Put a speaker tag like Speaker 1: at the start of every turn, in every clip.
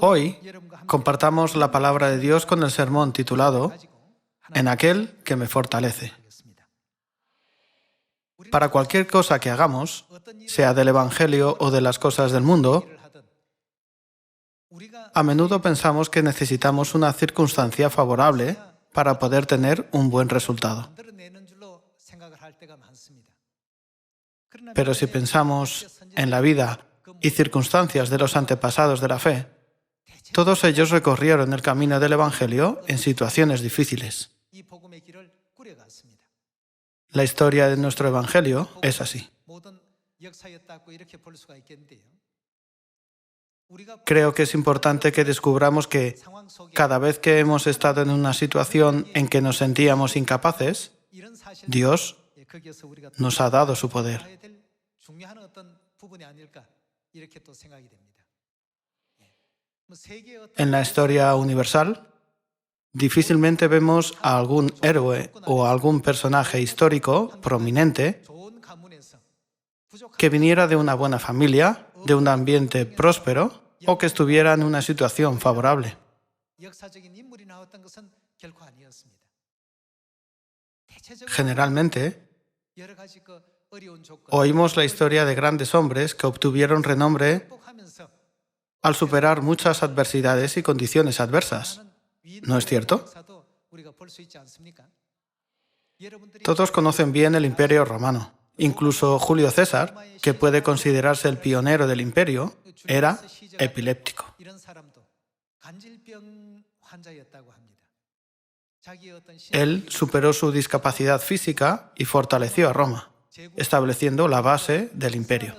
Speaker 1: Hoy compartamos la palabra de Dios con el sermón titulado En aquel que me fortalece. Para cualquier cosa que hagamos, sea del Evangelio o de las cosas del mundo, a menudo pensamos que necesitamos una circunstancia favorable para poder tener un buen resultado. Pero si pensamos en la vida y circunstancias de los antepasados de la fe, todos ellos recorrieron el camino del Evangelio en situaciones difíciles. La historia de nuestro Evangelio es así. Creo que es importante que descubramos que cada vez que hemos estado en una situación en que nos sentíamos incapaces, Dios nos ha dado su poder. En la historia universal, difícilmente vemos a algún héroe o a algún personaje histórico prominente que viniera de una buena familia, de un ambiente próspero o que estuviera en una situación favorable. Generalmente, oímos la historia de grandes hombres que obtuvieron renombre al superar muchas adversidades y condiciones adversas. ¿No es cierto? Todos conocen bien el Imperio Romano. Incluso Julio César, que puede considerarse el pionero del imperio, era epiléptico. Él superó su discapacidad física y fortaleció a Roma, estableciendo la base del imperio.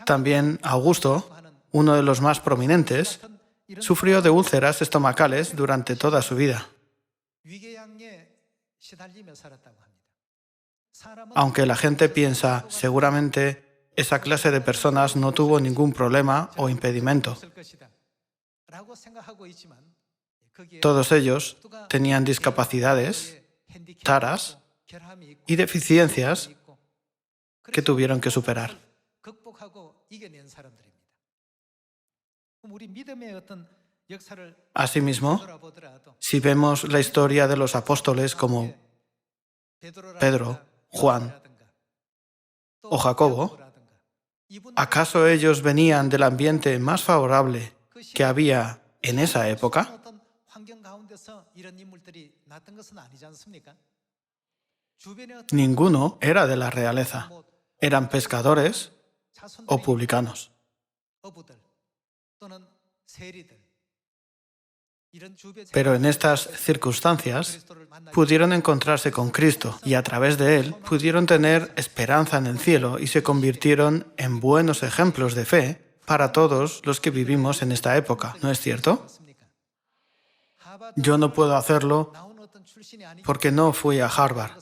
Speaker 1: También Augusto, uno de los más prominentes, sufrió de úlceras estomacales durante toda su vida. Aunque la gente piensa, seguramente esa clase de personas no tuvo ningún problema o impedimento. Todos ellos tenían discapacidades, taras y deficiencias que tuvieron que superar. Asimismo, si vemos la historia de los apóstoles como Pedro, Juan o Jacobo, ¿acaso ellos venían del ambiente más favorable que había en esa época? Ninguno era de la realeza. Eran pescadores o publicanos. Pero en estas circunstancias pudieron encontrarse con Cristo y a través de Él pudieron tener esperanza en el cielo y se convirtieron en buenos ejemplos de fe para todos los que vivimos en esta época, ¿no es cierto? Yo no puedo hacerlo porque no fui a Harvard.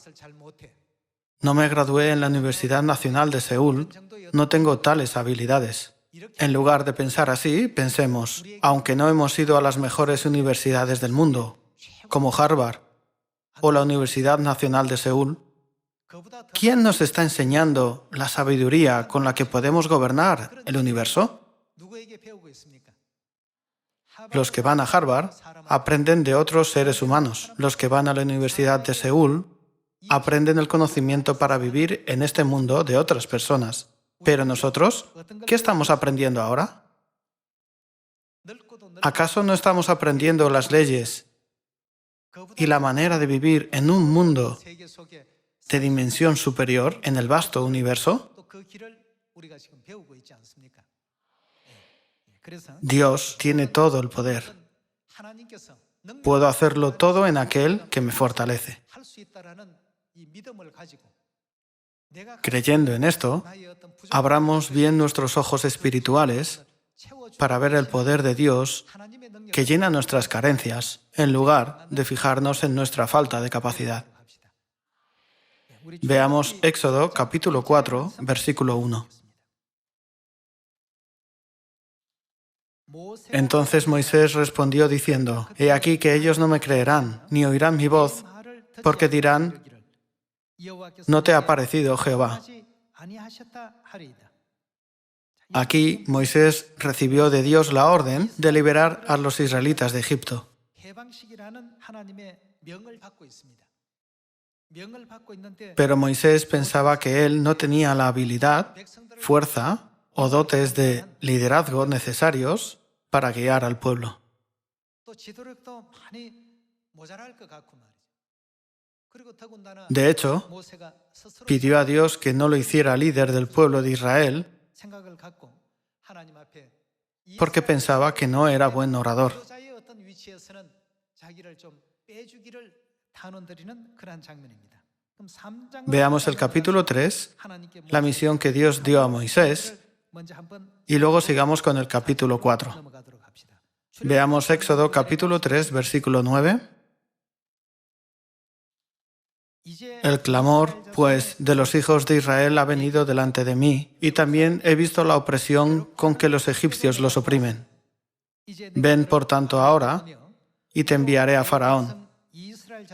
Speaker 1: No me gradué en la Universidad Nacional de Seúl, no tengo tales habilidades. En lugar de pensar así, pensemos, aunque no hemos ido a las mejores universidades del mundo, como Harvard o la Universidad Nacional de Seúl, ¿quién nos está enseñando la sabiduría con la que podemos gobernar el universo? Los que van a Harvard aprenden de otros seres humanos. Los que van a la Universidad de Seúl aprenden el conocimiento para vivir en este mundo de otras personas. Pero nosotros, ¿qué estamos aprendiendo ahora? ¿Acaso no estamos aprendiendo las leyes y la manera de vivir en un mundo de dimensión superior en el vasto universo? Dios tiene todo el poder. Puedo hacerlo todo en aquel que me fortalece. Creyendo en esto, abramos bien nuestros ojos espirituales para ver el poder de Dios que llena nuestras carencias, en lugar de fijarnos en nuestra falta de capacidad. Veamos Éxodo capítulo 4, versículo 1. Entonces Moisés respondió diciendo, «He aquí que ellos no me creerán, ni oirán mi voz, porque dirán, ¿no te ha parecido Jehová?» Aquí Moisés recibió de Dios la orden de liberar a los israelitas de Egipto. Pero Moisés pensaba que él no tenía la habilidad, fuerza o dotes de liderazgo necesarios para guiar al pueblo. De hecho, pidió a Dios que no lo hiciera líder del pueblo de Israel porque pensaba que no era buen orador. Veamos el capítulo 3, la misión que Dios dio a Moisés, y luego sigamos con el capítulo 4. Veamos Éxodo capítulo 3, versículo 9. El clamor, pues, de los hijos de Israel ha venido delante de mí, y también he visto la opresión con que los egipcios los oprimen. Ven, por tanto, ahora, y te enviaré a Faraón,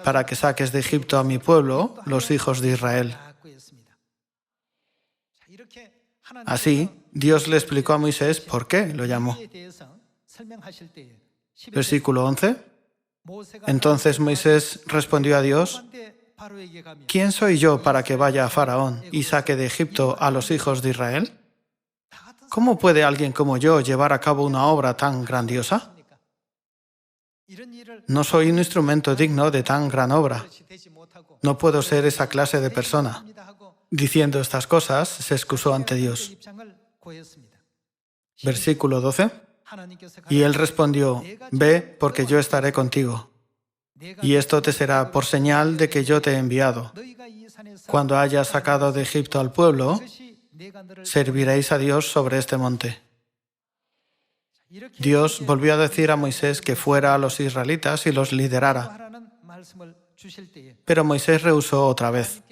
Speaker 1: para que saques de Egipto a mi pueblo, los hijos de Israel. Así, Dios le explicó a Moisés por qué lo llamó. Versículo 11. Entonces Moisés respondió a Dios: ¿Quién soy yo para que vaya a Faraón y saque de Egipto a los hijos de Israel? ¿Cómo puede alguien como yo llevar a cabo una obra tan grandiosa? No soy un instrumento digno de tan gran obra. No puedo ser esa clase de persona. Diciendo estas cosas, se excusó ante Dios. Versículo 12. Y él respondió: Ve, porque yo estaré contigo. Y esto te será por señal de que yo te he enviado. Cuando hayas sacado de Egipto al pueblo, serviréis a Dios sobre este monte. Dios volvió a decir a Moisés que fuera a los israelitas y los liderara. Pero Moisés rehusó otra vez.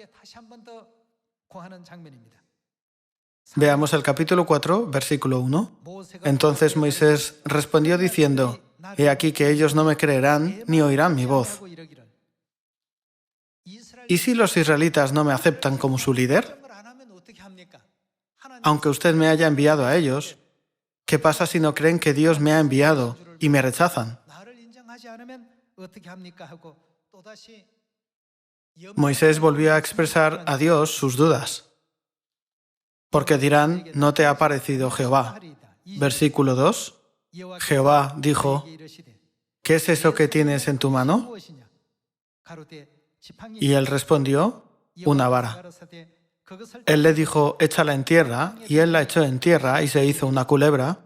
Speaker 1: Veamos el capítulo 4, versículo 1. Entonces Moisés respondió diciendo: He aquí que ellos no me creerán ni oirán mi voz. ¿Y si los israelitas no me aceptan como su líder? Aunque usted me haya enviado a ellos, ¿qué pasa si no creen que Dios me ha enviado y me rechazan? Moisés volvió a expresar a Dios sus dudas, porque dirán: no te ha parecido Jehová. Versículo 2. Jehová dijo: ¿qué es eso que tienes en tu mano? Y él respondió: una vara. Él le dijo: échala en tierra, y él la echó en tierra y se hizo una culebra,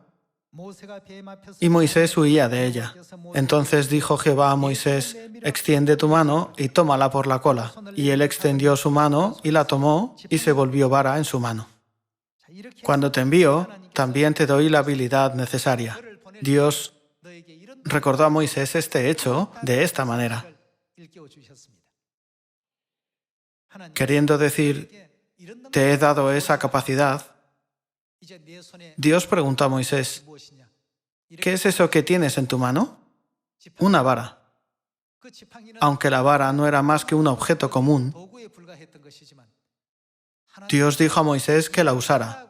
Speaker 1: y Moisés huía de ella. Entonces dijo Jehová a Moisés: extiende tu mano y tómala por la cola. Y él extendió su mano y la tomó, y se volvió vara en su mano. Cuando te envío, también te doy la habilidad necesaria. Dios recordó a Moisés este hecho de esta manera, queriendo decir: te he dado esa capacidad. Dios preguntó a Moisés: ¿qué es eso que tienes en tu mano? Una vara. Aunque la vara no era más que un objeto común, Dios dijo a Moisés que la usara.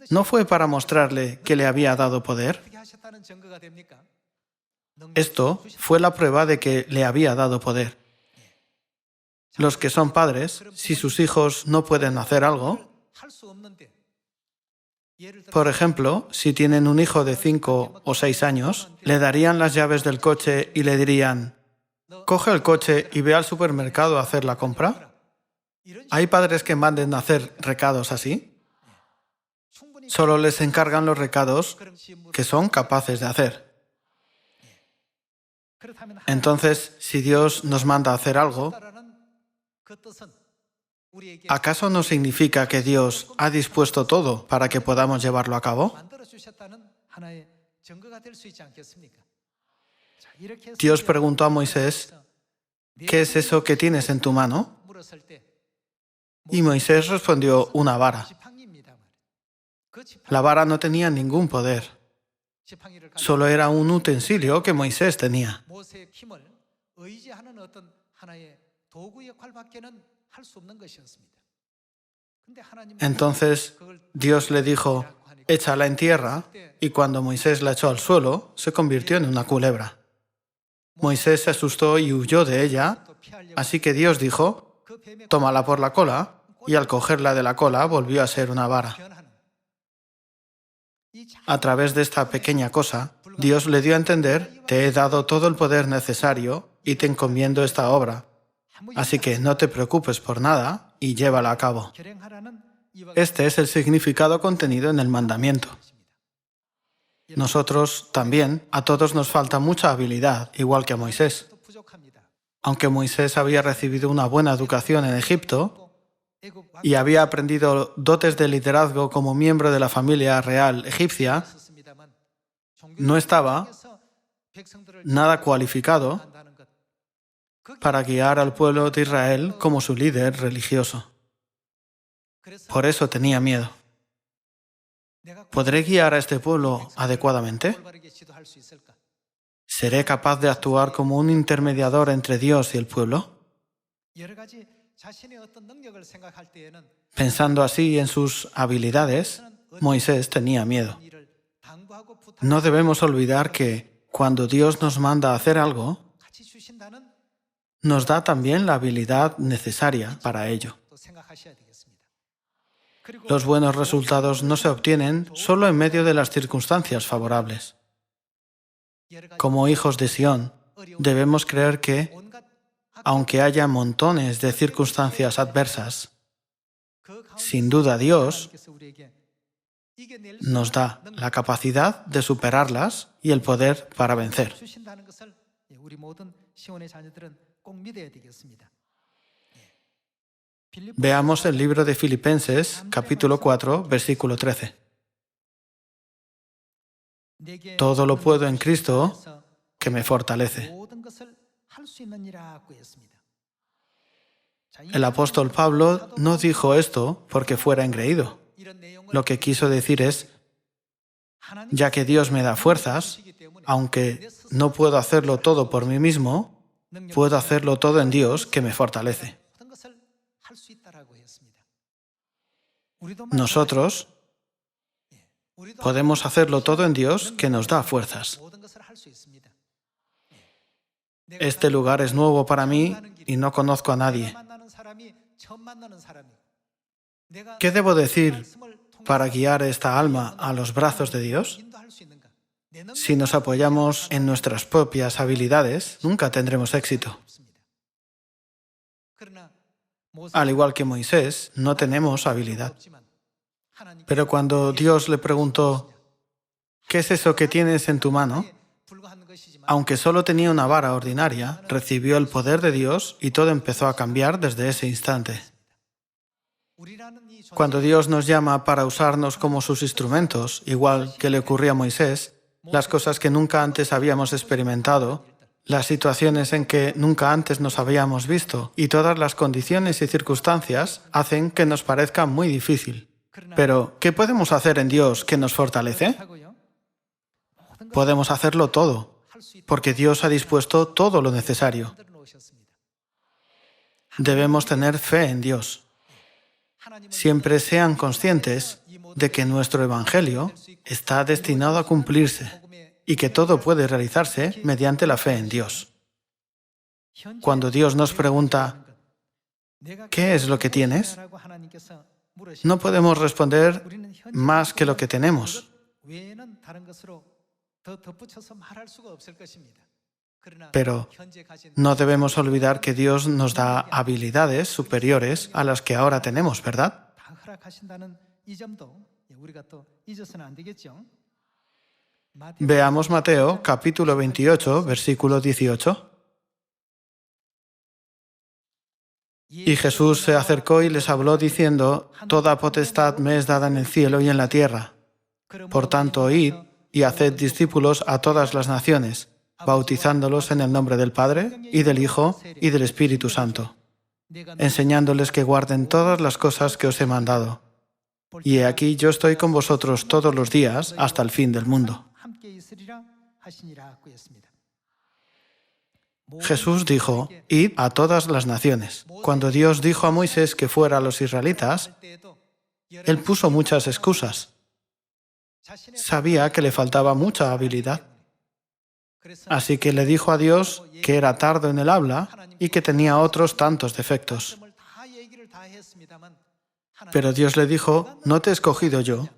Speaker 1: ¿No fue para mostrarle que le había dado poder? Esto fue la prueba de que le había dado poder. Los que son padres, si sus hijos no pueden hacer algo, por ejemplo, si tienen un hijo de 5 o 6 años, le darían las llaves del coche y le dirían: coge el coche y ve al supermercado a hacer la compra. ¿Hay padres que manden a hacer recados así? Solo les encargan los recados que son capaces de hacer. Entonces, si Dios nos manda a hacer algo, ¿acaso no significa que Dios ha dispuesto todo para que podamos llevarlo a cabo? Dios preguntó a Moisés: ¿qué es eso que tienes en tu mano? Y Moisés respondió: una vara. La vara no tenía ningún poder. Solo era un utensilio que Moisés tenía. Entonces Dios le dijo, échala en tierra, y cuando Moisés la echó al suelo, se convirtió en una culebra. Moisés se asustó y huyó de ella, así que Dios dijo, tómala por la cola, y al cogerla de la cola volvió a ser una vara. A través de esta pequeña cosa, Dios le dio a entender, te he dado todo el poder necesario y te encomiendo esta obra. Así que no te preocupes por nada y llévala a cabo. Este es el significado contenido en el mandamiento. Nosotros también, a todos nos falta mucha habilidad, igual que a Moisés. Aunque Moisés había recibido una buena educación en Egipto y había aprendido dotes de liderazgo como miembro de la familia real egipcia, no estaba nada cualificado para guiar al pueblo de Israel como su líder religioso. Por eso tenía miedo. ¿Podré guiar a este pueblo adecuadamente? ¿Seré capaz de actuar como un intermediador entre Dios y el pueblo? Pensando así en sus habilidades, Moisés tenía miedo. No debemos olvidar que cuando Dios nos manda a hacer algo, nos da también la habilidad necesaria para ello. Los buenos resultados no se obtienen solo en medio de las circunstancias favorables. Como hijos de Sión, debemos creer que, aunque haya montones de circunstancias adversas, sin duda Dios nos da la capacidad de superarlas y el poder para vencer. Veamos el libro de Filipenses, capítulo 4, versículo 13. Todo lo puedo en Cristo, que me fortalece. El apóstol Pablo no dijo esto porque fuera engreído. Lo que quiso decir es, ya que Dios me da fuerzas, aunque no puedo hacerlo todo por mí mismo, puedo hacerlo todo en Dios que me fortalece. Nosotros podemos hacerlo todo en Dios que nos da fuerzas. Este lugar es nuevo para mí y no conozco a nadie. ¿Qué debo decir para guiar esta alma a los brazos de Dios? Si nos apoyamos en nuestras propias habilidades, nunca tendremos éxito. Al igual que Moisés, no tenemos habilidad. Pero cuando Dios le preguntó, ¿qué es eso que tienes en tu mano? Aunque solo tenía una vara ordinaria, recibió el poder de Dios y todo empezó a cambiar desde ese instante. Cuando Dios nos llama para usarnos como sus instrumentos, igual que le ocurría a Moisés, las cosas que nunca antes habíamos experimentado, las situaciones en que nunca antes nos habíamos visto y todas las condiciones y circunstancias hacen que nos parezca muy difícil. Pero, ¿qué podemos hacer en Dios que nos fortalece? Podemos hacerlo todo, porque Dios ha dispuesto todo lo necesario. Debemos tener fe en Dios. Siempre sean conscientes de que nuestro Evangelio está destinado a cumplirse y que todo puede realizarse mediante la fe en Dios. Cuando Dios nos pregunta, ¿qué es lo que tienes?, no podemos responder más que lo que tenemos. Pero no debemos olvidar que Dios nos da habilidades superiores a las que ahora tenemos, ¿verdad? Veamos Mateo, capítulo 28, versículo 18. Y Jesús se acercó y les habló diciendo, «Toda potestad me es dada en el cielo y en la tierra. Por tanto, id y haced discípulos a todas las naciones, bautizándolos en el nombre del Padre, y del Hijo, y del Espíritu Santo, enseñándoles que guarden todas las cosas que os he mandado. Y he aquí yo estoy con vosotros todos los días hasta el fin del mundo». Jesús dijo, «Id a todas las naciones». Cuando Dios dijo a Moisés que fuera a los israelitas, Él puso muchas excusas. Sabía que le faltaba mucha habilidad. Así que le dijo a Dios que era tardo en el habla y que tenía otros tantos defectos. Pero Dios le dijo, no te he escogido yo.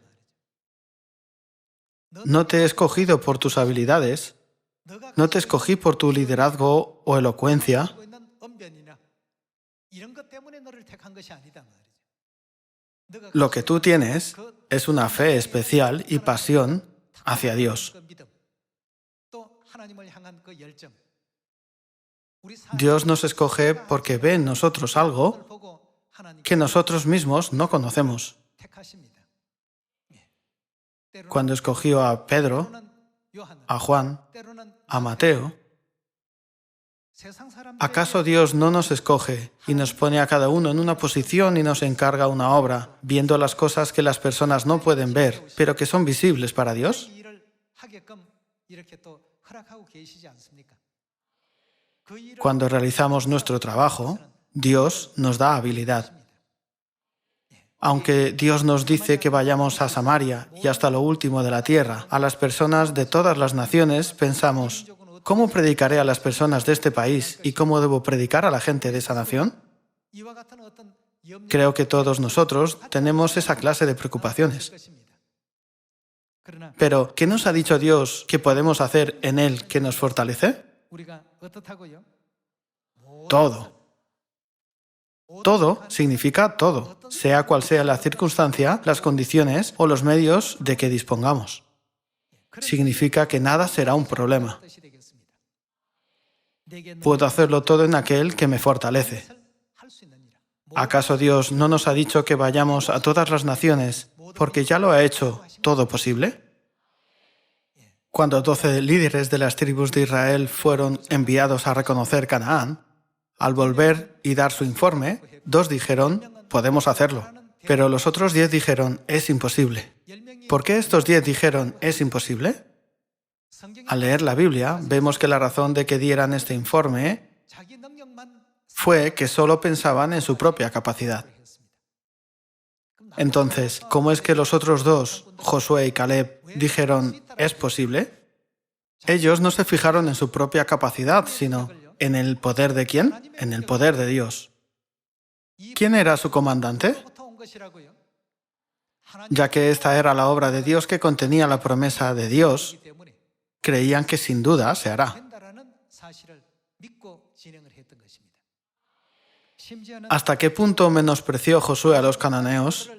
Speaker 1: No te he escogido por tus habilidades. No te escogí por tu liderazgo o elocuencia. Lo que tú tienes es una fe especial y pasión hacia Dios. Dios nos escoge porque ve en nosotros algo que nosotros mismos no conocemos. Cuando escogió a Pedro, a Juan, a Mateo, ¿acaso Dios no nos escoge y nos pone a cada uno en una posición y nos encarga una obra, viendo las cosas que las personas no pueden ver, pero que son visibles para Dios? Cuando realizamos nuestro trabajo, Dios nos da habilidad. Aunque Dios nos dice que vayamos a Samaria y hasta lo último de la tierra, a las personas de todas las naciones, pensamos, ¿cómo predicaré a las personas de este país y cómo debo predicar a la gente de esa nación? Creo que todos nosotros tenemos esa clase de preocupaciones. Pero, ¿qué nos ha dicho Dios que podemos hacer en Él que nos fortalece? Todo. Todo significa todo, sea cual sea la circunstancia, las condiciones o los medios de que dispongamos. Significa que nada será un problema. Puedo hacerlo todo en aquel que me fortalece. ¿Acaso Dios no nos ha dicho que vayamos a todas las naciones porque ya lo ha hecho todo posible? Cuando 12 líderes de las tribus de Israel fueron enviados a reconocer Canaán, al volver y dar su informe, 2 dijeron, podemos hacerlo. Pero los otros 10 dijeron, es imposible. ¿Por qué estos 10 dijeron, es imposible? Al leer la Biblia, vemos que la razón de que dieran este informe fue que solo pensaban en su propia capacidad. Entonces, ¿cómo es que los otros 2, Josué y Caleb, dijeron, es posible? Ellos no se fijaron en su propia capacidad, sino ¿en el poder de quién? En el poder de Dios. ¿Quién era su comandante? Ya que esta era la obra de Dios que contenía la promesa de Dios, creían que sin duda se hará. ¿Hasta qué punto menospreció Josué a los cananeos?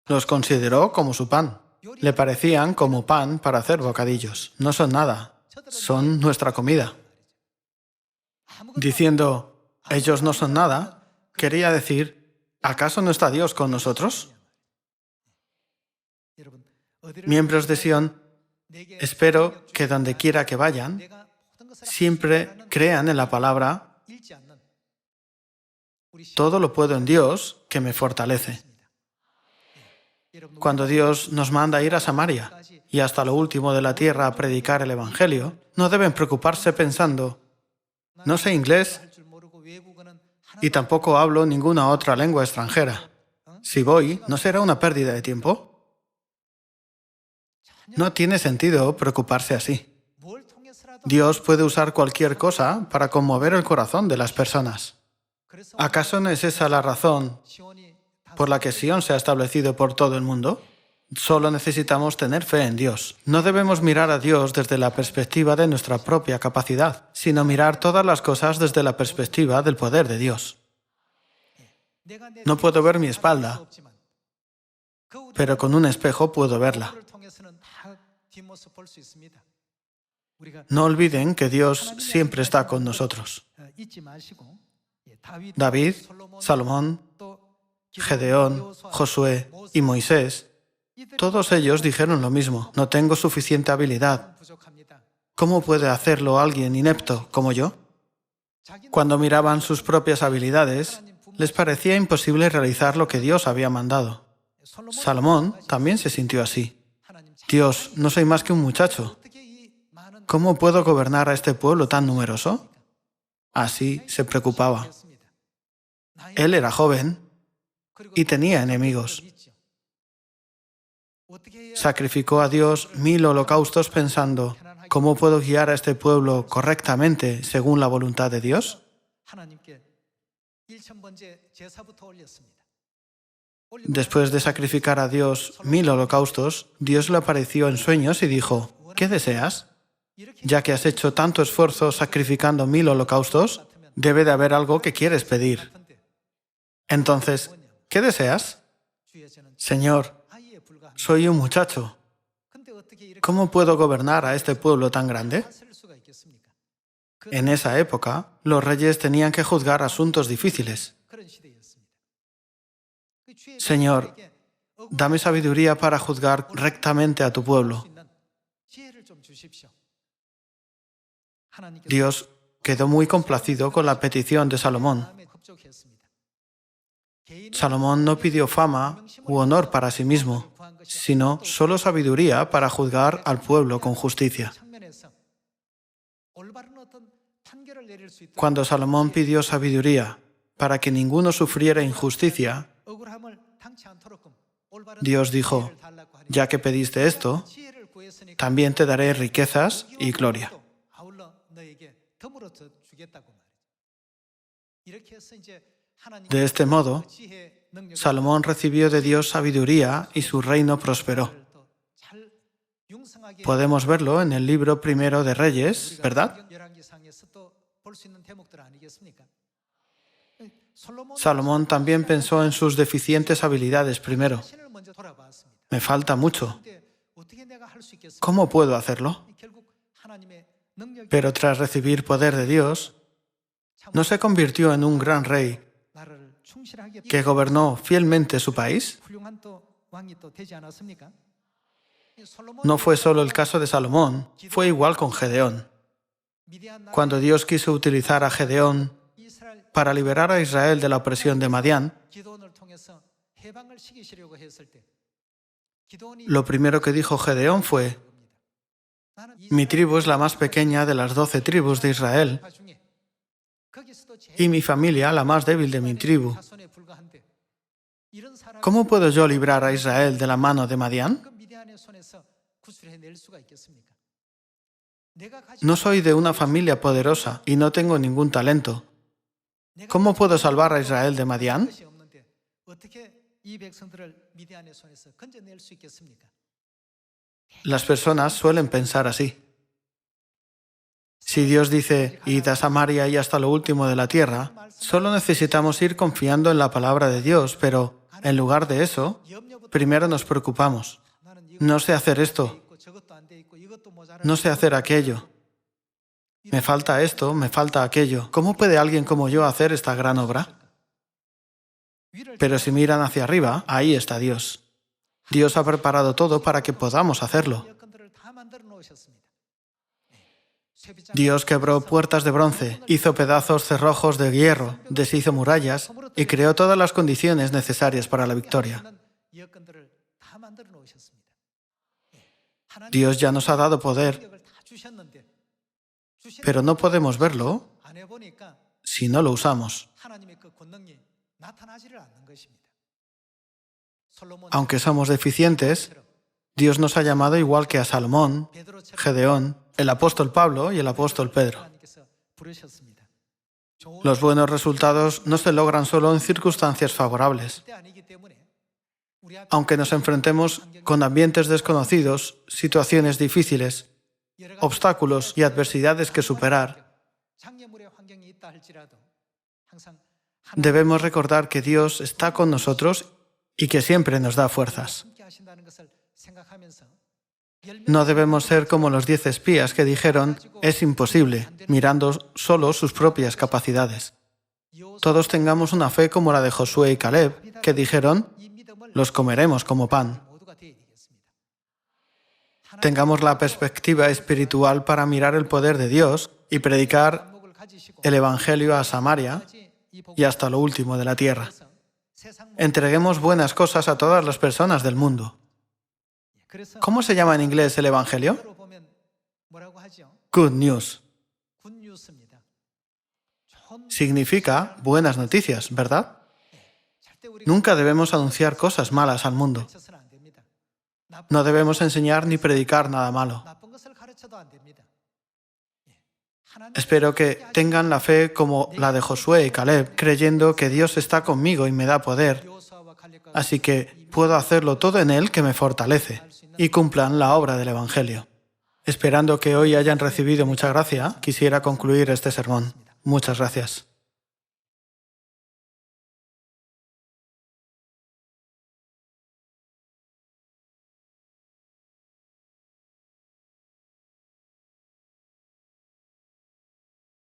Speaker 1: Los consideró como su pan. Le parecían como pan para hacer bocadillos. No son nada. Son nuestra comida. Diciendo, ellos no son nada, quería decir, ¿acaso no está Dios con nosotros? Miembros de Sion, espero que donde quiera que vayan, siempre crean en la palabra, todo lo puedo en Dios que me fortalece. Cuando Dios nos manda ir a Samaria y hasta lo último de la tierra a predicar el Evangelio, no deben preocuparse pensando, no sé inglés y tampoco hablo ninguna otra lengua extranjera. Si voy, ¿no será una pérdida de tiempo? No tiene sentido preocuparse así. Dios puede usar cualquier cosa para conmover el corazón de las personas. ¿Acaso no es esa la razón por la que Sion se ha establecido por todo el mundo? Solo necesitamos tener fe en Dios. No debemos mirar a Dios desde la perspectiva de nuestra propia capacidad, sino mirar todas las cosas desde la perspectiva del poder de Dios. No puedo ver mi espalda, pero con un espejo puedo verla. No olviden que Dios siempre está con nosotros. David, Salomón, Gedeón, Josué y Moisés, todos ellos dijeron lo mismo, no tengo suficiente habilidad. ¿Cómo puede hacerlo alguien inepto como yo? Cuando miraban sus propias habilidades, les parecía imposible realizar lo que Dios había mandado. Salomón también se sintió así. Dios, no soy más que un muchacho. ¿Cómo puedo gobernar a este pueblo tan numeroso? Así se preocupaba. Él era joven y tenía enemigos. Sacrificó a Dios 1000 holocaustos pensando, ¿cómo puedo guiar a este pueblo correctamente según la voluntad de Dios? Después de sacrificar a Dios 1000 holocaustos, Dios le apareció en sueños y dijo, ¿qué deseas? Ya que has hecho tanto esfuerzo sacrificando 1000 holocaustos, debe de haber algo que quieres pedir. Entonces, ¿qué deseas? Señor, soy un muchacho. ¿Cómo puedo gobernar a este pueblo tan grande? En esa época, los reyes tenían que juzgar asuntos difíciles. Señor, dame sabiduría para juzgar rectamente a tu pueblo. Dios quedó muy complacido con la petición de Salomón. Salomón no pidió fama u honor para sí mismo, sino solo sabiduría para juzgar al pueblo con justicia. Cuando Salomón pidió sabiduría para que ninguno sufriera injusticia, Dios dijo, ya que pediste esto, también te daré riquezas y gloria. De este modo, Salomón recibió de Dios sabiduría y su reino prosperó. Podemos verlo en el libro primero de Reyes, ¿verdad? Salomón también pensó en sus deficientes habilidades primero. Me falta mucho. ¿Cómo puedo hacerlo? Pero tras recibir poder de Dios, ¿no se convirtió en un gran rey que gobernó fielmente su país? No fue solo el caso de Salomón, fue igual con Gedeón. Cuando Dios quiso utilizar a Gedeón para liberar a Israel de la opresión de Madián, lo primero que dijo Gedeón fue, mi tribu es la más pequeña de las 12 tribus de Israel y mi familia la más débil de mi tribu. ¿Cómo puedo yo librar a Israel de la mano de Madián? No soy de una familia poderosa y no tengo ningún talento. ¿Cómo puedo salvar a Israel de Madián? Las personas suelen pensar así. Si Dios dice, id a Samaria y hasta lo último de la tierra, solo necesitamos ir confiando en la palabra de Dios, pero en lugar de eso, primero nos preocupamos. No sé hacer esto. No sé hacer aquello. Me falta esto, me falta aquello. ¿Cómo puede alguien como yo hacer esta gran obra? Pero si miran hacia arriba, ahí está Dios. Dios ha preparado todo para que podamos hacerlo. Dios quebró puertas de bronce, hizo pedazos cerrojos de hierro, deshizo murallas y creó todas las condiciones necesarias para la victoria. Dios ya nos ha dado poder, pero no podemos verlo si no lo usamos. Aunque somos deficientes, Dios nos ha llamado igual que a Salomón, Gedeón, el apóstol Pablo y el apóstol Pedro. Los buenos resultados no se logran solo en circunstancias favorables. Aunque nos enfrentemos con ambientes desconocidos, situaciones difíciles, obstáculos y adversidades que superar, debemos recordar que Dios está con nosotros y que siempre nos da fuerzas. No debemos ser como los 10 espías que dijeron, es imposible, mirando solo sus propias capacidades. Todos tengamos una fe como la de Josué y Caleb, que dijeron, los comeremos como pan. Tengamos la perspectiva espiritual para mirar el poder de Dios y predicar el Evangelio a Samaria y hasta lo último de la tierra. Entreguemos buenas cosas a todas las personas del mundo. ¿Cómo se llama en inglés el Evangelio? Good news. significa buenas noticias, ¿verdad? Nunca debemos anunciar cosas malas al mundo. No debemos enseñar ni predicar nada malo. Espero que tengan la fe como la de Josué y Caleb, creyendo que Dios está conmigo y me da poder, así que puedo hacerlo todo en Él que me fortalece, y cumplan la obra del Evangelio. Esperando que hoy hayan recibido mucha gracia, quisiera concluir este sermón. Muchas gracias.